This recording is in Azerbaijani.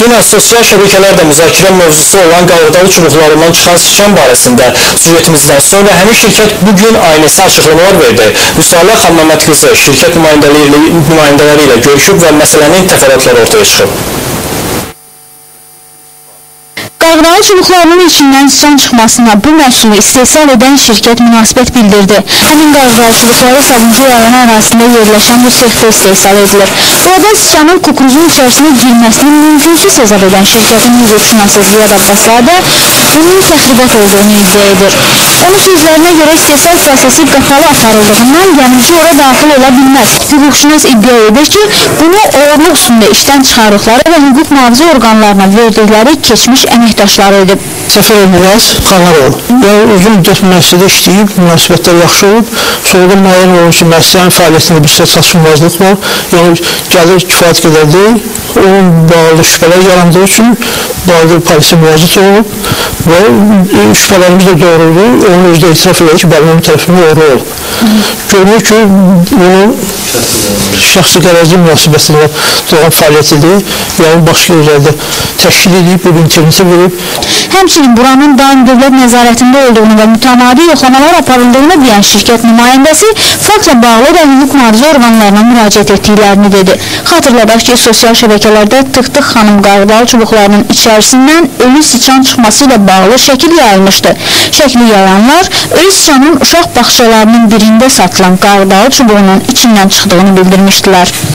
Dünən sosial şəbəkələrdə müzakirə mövzusu olan qarğıdalı çubuqlarından çıxan siçan barəsində süjetimizdən sonra həmin şirkət bugün ailəsi açıqlamalar verdi. Müsalə xanım Məmməd qızı şirkət nümayəndələri ilə görüşüb və məsələnin təfərrüatları ortaya çıxıb. Qarğıdalı çubuqlarının içindən siçan çıxmasına bu məhsulu istehsal edən şirkət münasibət bildirdi. Həmin qarğıdalı çubuqları Sabunçu rayonu ərazisində yerləşən bu sexdə istehsal edilir. Burada siçanın kukuruzun içərisinə girməsini mümkünsüz hesab edən şirkətin hüquqşünası Ziyad Abbasadə bunun təxribat olduğunu iddia edir. Onun sözlərinə görə istehsal prosesi qapalı aparıldığından gəmirci ora daxil ola bilməz. Hüquqşünas iddia edir ki, bunu oğurluq üstündə işdən çıxarıqları və hüquq mühafizə orqanlarına verdikləri keçmiş əməkdaşları edib. Səfər Miraz Xanarov. Uzun müddət müəssisədə işləyib, münasibətlər yaxşı olub. Sonra müəyyən olun ki, müəssisənin fəaliyyətində bir çatışmazlıq var. Yəni gəlir kifayət qədər deyil. Onun bağlı şübhələr yarandığı üçün bağlı polisə müraciət olub və şübhələrimiz də doğrudur. Onun özü də etiraf edir ki, bəli, onun tərəfindən uğru olub. Görünür ki, bunun şəxsi qərəzli münasibətində doğan fəaliyyətidir. Yəni başqa yerlərdə təşkil edib, bu internetə verib. Həmçinin buranın daim dövlət nəzarətində olduğunu və mütəmadi yoxlamalar aparıldığını deyən şirkət nümayəndəsi faktla bağlı da hüquq mühafizə orqanlarına müraciət etdiklərini dedi. Xatırladaq ki, sosial şəbəkələrdə Tıxtıq xanım qarğıdalı çubuqlarının içərisindən ölü siçan çıxması ilə bağlı şəkil yayılmışdı. Şəkli yayanlar ölü siçanın uşaq bağçalarının birində satılan qarğıdalı çubuğunun içindən çıxdığını bildirmişdilər.